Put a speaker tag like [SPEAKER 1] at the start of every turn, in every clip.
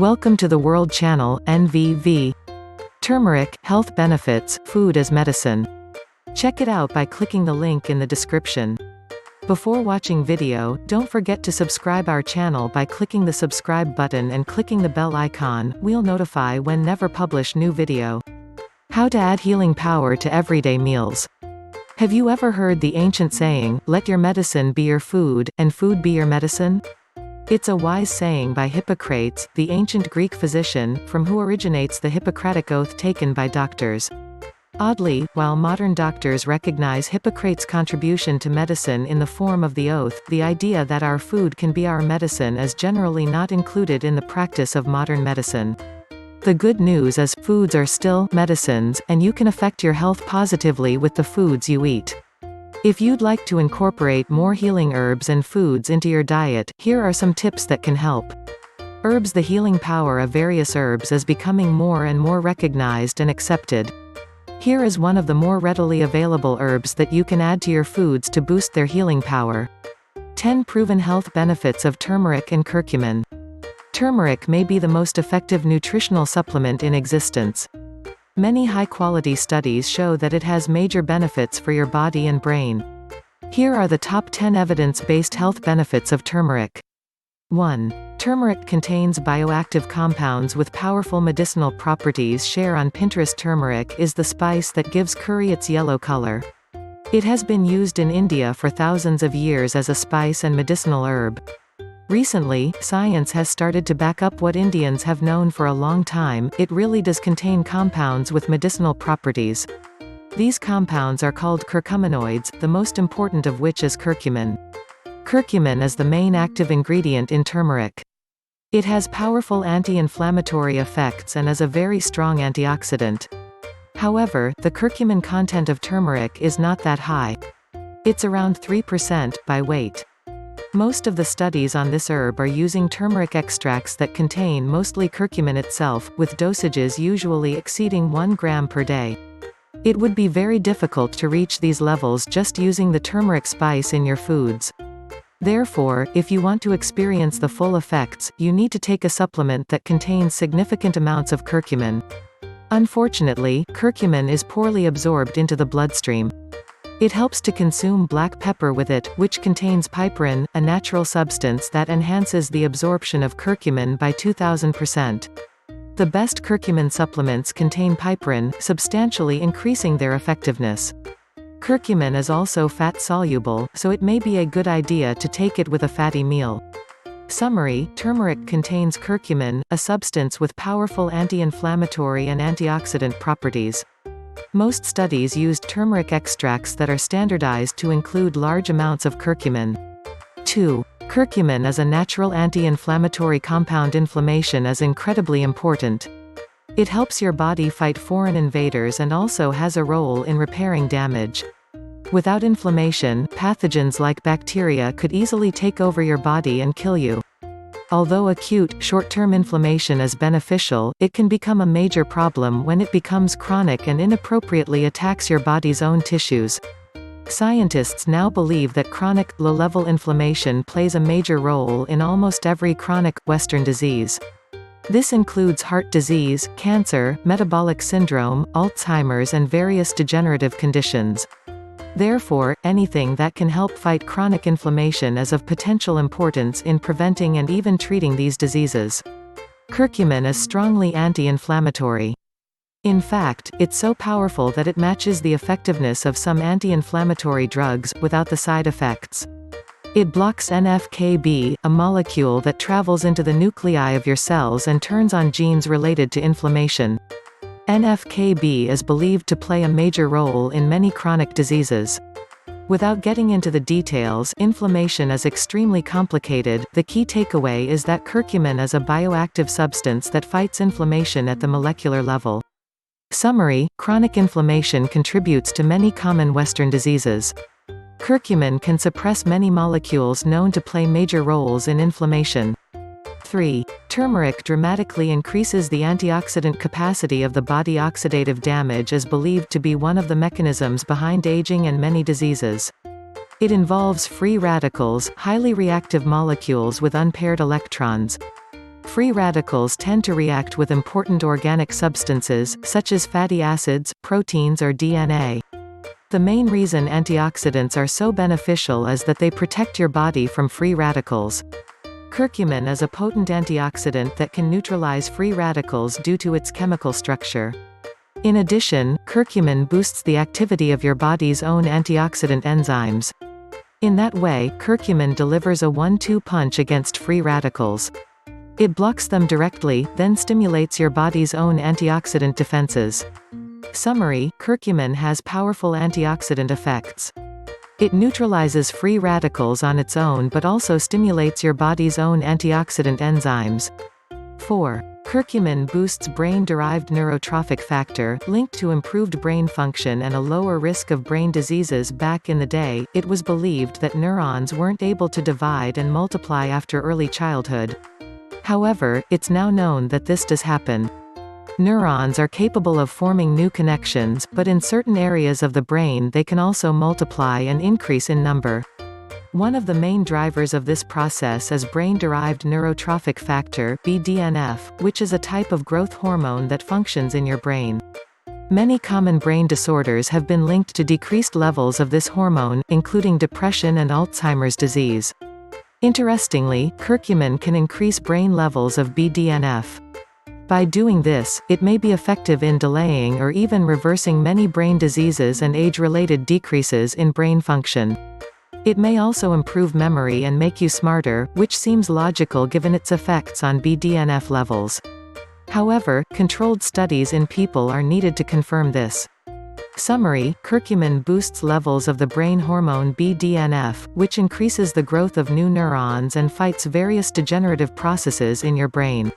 [SPEAKER 1] Welcome to the World Channel, NVV. Turmeric, Health Benefits, Food as Medicine. Check it out by clicking the link in the description. Before watching video, don't forget to subscribe our channel by clicking the subscribe button and clicking the bell icon. We'll notify when never publish new video. How to add healing power to everyday meals. Have you ever heard the ancient saying, let your medicine be your food, and food be your medicine? It's a wise saying by Hippocrates, the ancient Greek physician, from who originates the Hippocratic oath taken by doctors. Oddly, while modern doctors recognize Hippocrates' contribution to medicine in the form of the oath, the idea that our food can be our medicine is generally not included in the practice of modern medicine. The good news is, foods are still medicines, and you can affect your health positively with the foods you eat. If you'd like to incorporate more healing herbs and foods into your diet, here are some tips that can help. Herbs. The healing power of various herbs is becoming more and more recognized and accepted. Here is one of the more readily available herbs that you can add to your foods to boost their healing power. 10 proven health benefits of turmeric and curcumin. Turmeric may be the most effective nutritional supplement in existence. Many high-quality studies show that it has major benefits for your body and brain. Here are the top 10 evidence-based health benefits of turmeric. 1. Turmeric contains bioactive compounds with powerful medicinal properties. Share on Pinterest. Turmeric is the spice that gives curry its yellow color. It has been used in India for thousands of years as a spice and medicinal herb. Recently, science has started to back up what Indians have known for a long time: it really does contain compounds with medicinal properties. These compounds are called curcuminoids, the most important of which is curcumin. Curcumin is the main active ingredient in turmeric. It has powerful anti-inflammatory effects and is a very strong antioxidant. However, the curcumin content of turmeric is not that high. It's around 3% by weight. Most of the studies on this herb are using turmeric extracts that contain mostly curcumin itself, with dosages usually exceeding 1 gram per day. It would be very difficult to reach these levels just using the turmeric spice in your foods. Therefore, if you want to experience the full effects, you need to take a supplement that contains significant amounts of curcumin. Unfortunately, curcumin is poorly absorbed into the bloodstream. It helps to consume black pepper with it, which contains piperine, a natural substance that enhances the absorption of curcumin by 2000%. The best curcumin supplements contain piperine, substantially increasing their effectiveness. Curcumin is also fat-soluble, so it may be a good idea to take it with a fatty meal. Summary: turmeric contains curcumin, a substance with powerful anti-inflammatory and antioxidant properties. Most studies used turmeric extracts that are standardized to include large amounts of curcumin. 2. Curcumin is a natural anti-inflammatory compound. Inflammation is incredibly important. It helps your body fight foreign invaders and also has a role in repairing damage. Without inflammation, pathogens like bacteria could easily take over your body and kill you. Although acute, short-term inflammation is beneficial, it can become a major problem when it becomes chronic and inappropriately attacks your body's own tissues. Scientists now believe that chronic, low-level inflammation plays a major role in almost every chronic, Western disease. This includes heart disease, cancer, metabolic syndrome, Alzheimer's, and various degenerative conditions. Therefore, anything that can help fight chronic inflammation is of potential importance in preventing and even treating these diseases. Curcumin is strongly anti-inflammatory. In fact, it's so powerful that it matches the effectiveness of some anti-inflammatory drugs, without the side effects. It blocks NF-κB, a molecule that travels into the nuclei of your cells and turns on genes related to inflammation. NF-κB is believed to play a major role in many chronic diseases. Without getting into the details, inflammation is extremely complicated. The key takeaway is that curcumin is a bioactive substance that fights inflammation at the molecular level. Summary: chronic inflammation contributes to many common Western diseases. Curcumin can suppress many molecules known to play major roles in inflammation. 3. Turmeric dramatically increases the antioxidant capacity of the body. Oxidative damage is believed to be one of the mechanisms behind aging and many diseases. It involves free radicals, highly reactive molecules with unpaired electrons. Free radicals tend to react with important organic substances, such as fatty acids, proteins or DNA. The main reason antioxidants are so beneficial is that they protect your body from free radicals. Curcumin is a potent antioxidant that can neutralize free radicals due to its chemical structure. In addition, curcumin boosts the activity of your body's own antioxidant enzymes. In that way, curcumin delivers a 1-2 punch against free radicals. It blocks them directly, then stimulates your body's own antioxidant defenses. Summary: curcumin has powerful antioxidant effects. It neutralizes free radicals on its own but also stimulates your body's own antioxidant enzymes. 4. Curcumin boosts brain-derived neurotrophic factor, linked to improved brain function and a lower risk of brain diseases. Back in the day, it was believed that neurons weren't able to divide and multiply after early childhood. However, it's now known that this does happen. Neurons are capable of forming new connections, but in certain areas of the brain they can also multiply and increase in number. One of the main drivers of this process is brain-derived neurotrophic factor (BDNF), which is a type of growth hormone that functions in your brain. Many common brain disorders have been linked to decreased levels of this hormone, including depression and Alzheimer's disease. Interestingly, curcumin can increase brain levels of BDNF. By doing this, it may be effective in delaying or even reversing many brain diseases and age-related decreases in brain function. It may also improve memory and make you smarter, which seems logical given its effects on BDNF levels. However, controlled studies in people are needed to confirm this. Summary: curcumin boosts levels of the brain hormone BDNF, which increases the growth of new neurons and fights various degenerative processes in your brain.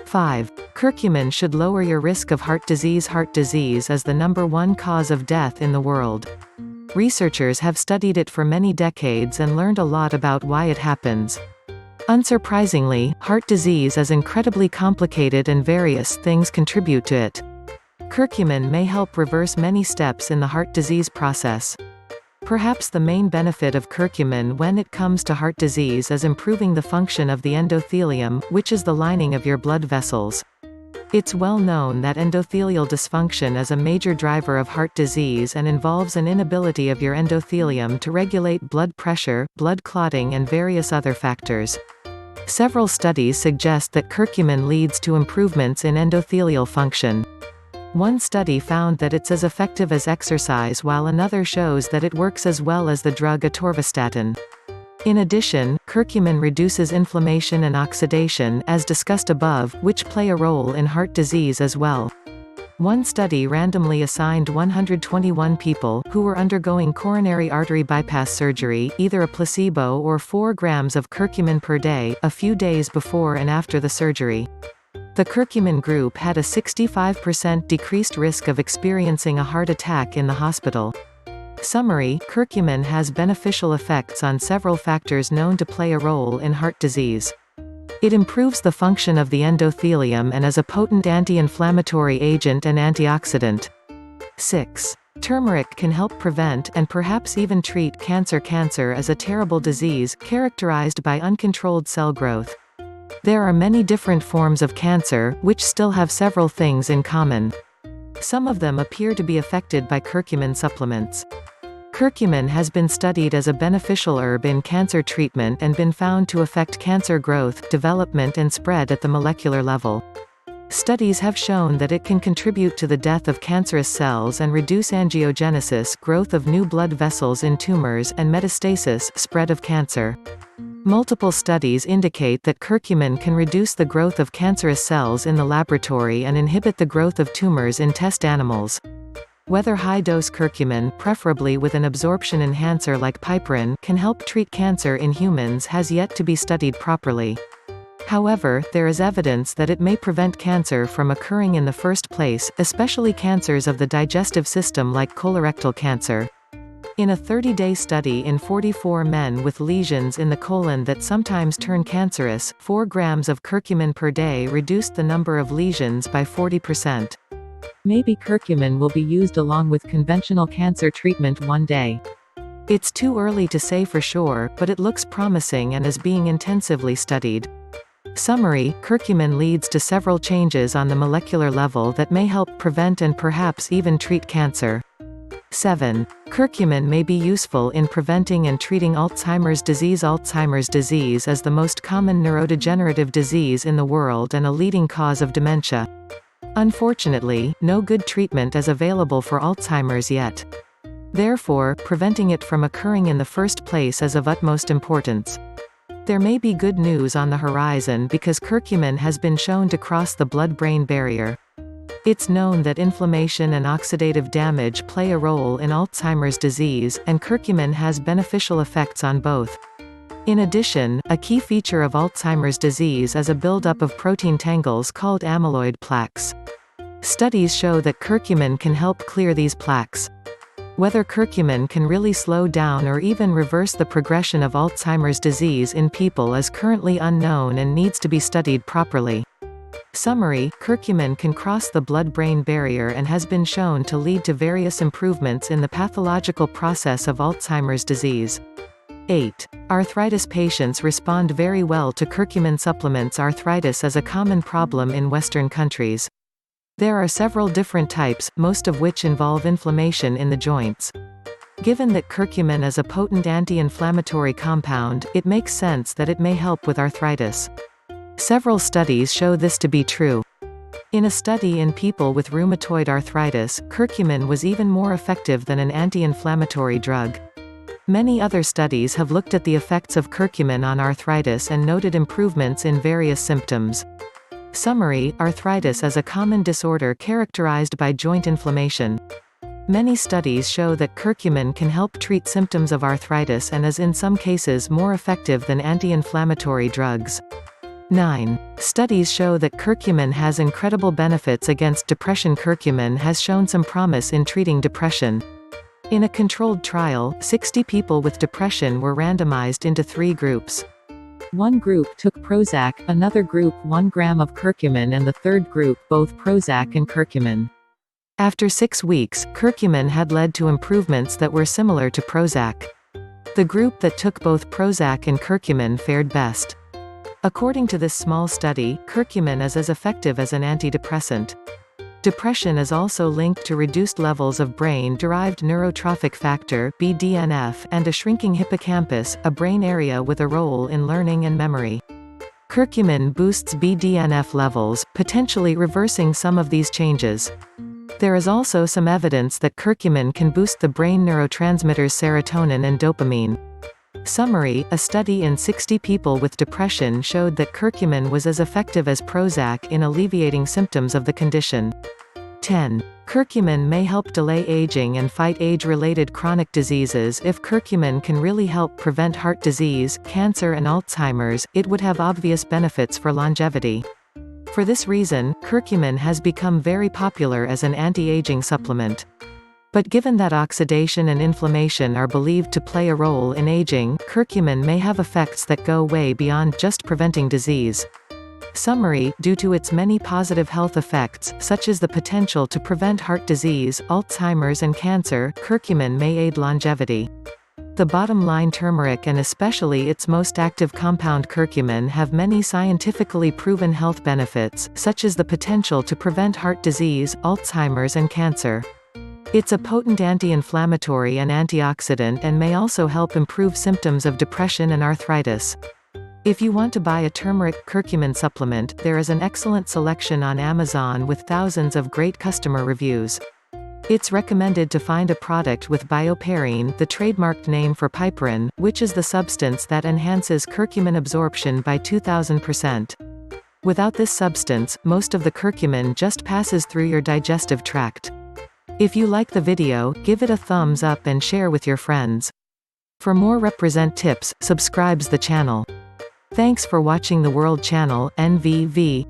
[SPEAKER 1] 5. Curcumin should lower your risk of heart disease. Heart disease is the #1 cause of death in the world. Researchers have studied it for many decades and learned a lot about why it happens. Unsurprisingly, heart disease is incredibly complicated and various things contribute to it. Curcumin may help reverse many steps in the heart disease process. Perhaps the main benefit of curcumin when it comes to heart disease is improving the function of the endothelium, which is the lining of your blood vessels. It's well known that endothelial dysfunction is a major driver of heart disease and involves an inability of your endothelium to regulate blood pressure, blood clotting and various other factors. Several studies suggest that curcumin leads to improvements in endothelial function. One study found that it's as effective as exercise while another shows that it works as well as the drug atorvastatin. In addition, curcumin reduces inflammation and oxidation, as discussed above, which play a role in heart disease as well. One study randomly assigned 121 people, who were undergoing coronary artery bypass surgery, either a placebo or 4 grams of curcumin per day, a few days before and after the surgery. The curcumin group had a 65% decreased risk of experiencing a heart attack in the hospital. Summary: curcumin has beneficial effects on several factors known to play a role in heart disease. It improves the function of the endothelium and is a potent anti-inflammatory agent and antioxidant. 6. Turmeric can help prevent, and perhaps even treat, cancer. Cancer is a terrible disease, characterized by uncontrolled cell growth. There are many different forms of cancer, which still have several things in common. Some of them appear to be affected by curcumin supplements. Curcumin has been studied as a beneficial herb in cancer treatment and been found to affect cancer growth, development and spread at the molecular level. Studies have shown that it can contribute to the death of cancerous cells and reduce angiogenesis, growth of new blood vessels in tumors, and metastasis, spread of cancer. Multiple studies indicate that curcumin can reduce the growth of cancerous cells in the laboratory and inhibit the growth of tumors in test animals. Whether high-dose curcumin, preferably with an absorption enhancer like piperine, can help treat cancer in humans has yet to be studied properly. However, there is evidence that it may prevent cancer from occurring in the first place, especially cancers of the digestive system like colorectal cancer. In a 30-day study in 44 men with lesions in the colon that sometimes turn cancerous, 4 grams of curcumin per day reduced the number of lesions by 40%. Maybe curcumin will be used along with conventional cancer treatment one day. It's too early to say for sure, but it looks promising and is being intensively studied. Summary: curcumin leads to several changes on the molecular level that may help prevent and perhaps even treat cancer. 7. Curcumin may be useful in preventing and treating Alzheimer's disease. Alzheimer's disease is the most common neurodegenerative disease in the world and a leading cause of dementia. Unfortunately, no good treatment is available for Alzheimer's yet. Therefore, preventing it from occurring in the first place is of utmost importance. There may be good news on the horizon because curcumin has been shown to cross the blood-brain barrier. It's known that inflammation and oxidative damage play a role in Alzheimer's disease, and curcumin has beneficial effects on both. In addition, a key feature of Alzheimer's disease is a buildup of protein tangles called amyloid plaques. Studies show that curcumin can help clear these plaques. Whether curcumin can really slow down or even reverse the progression of Alzheimer's disease in people is currently unknown and needs to be studied properly. Summary: curcumin can cross the blood-brain barrier and has been shown to lead to various improvements in the pathological process of Alzheimer's disease. 8. Arthritis patients respond very well to curcumin supplements. Arthritis is a common problem in Western countries. There are several different types, most of which involve inflammation in the joints. Given that curcumin is a potent anti-inflammatory compound, it makes sense that it may help with arthritis. Several studies show this to be true. In a study in people with rheumatoid arthritis, curcumin was even more effective than an anti-inflammatory drug. Many other studies have looked at the effects of curcumin on arthritis and noted improvements in various symptoms. Summary: arthritis is a common disorder characterized by joint inflammation. Many studies show that curcumin can help treat symptoms of arthritis and is in some cases more effective than anti-inflammatory drugs. 9. Studies show that curcumin has incredible benefits against depression. Curcumin has shown some promise in treating depression. In a controlled trial, 60 people with depression were randomized into 3 groups. One group took Prozac, another group 1 gram of curcumin, and the third group both Prozac and curcumin. After 6 weeks, curcumin had led to improvements that were similar to Prozac. The group that took both Prozac and curcumin fared best. According to this small study, curcumin is as effective as an antidepressant. Depression is also linked to reduced levels of brain-derived neurotrophic factor (BDNF) and a shrinking hippocampus, a brain area with a role in learning and memory. Curcumin boosts BDNF levels, potentially reversing some of these changes. There is also some evidence that curcumin can boost the brain neurotransmitters serotonin and dopamine. Summary: a study in 60 people with depression showed that curcumin was as effective as Prozac in alleviating symptoms of the condition. 10. Curcumin may help delay aging and fight age-related chronic diseases. If curcumin can really help prevent heart disease, cancer and Alzheimer's, it would have obvious benefits for longevity. For this reason, curcumin has become very popular as an anti-aging supplement. But given that oxidation and inflammation are believed to play a role in aging, curcumin may have effects that go way beyond just preventing disease. Summary: due to its many positive health effects, such as the potential to prevent heart disease, Alzheimer's and cancer, curcumin may aid longevity. The bottom line: turmeric and especially its most active compound curcumin have many scientifically proven health benefits, such as the potential to prevent heart disease, Alzheimer's and cancer. It's a potent anti-inflammatory and antioxidant and may also help improve symptoms of depression and arthritis. If you want to buy a turmeric curcumin supplement, there is an excellent selection on Amazon with thousands of great customer reviews. It's recommended to find a product with bioperine, the trademarked name for piperine, which is the substance that enhances curcumin absorption by 2000%. Without this substance, most of the curcumin just passes through your digestive tract. If you like the video, give it a thumbs up and share with your friends. For more represent tips, subscribes the channel. Thanks for watching the World Channel, NVV.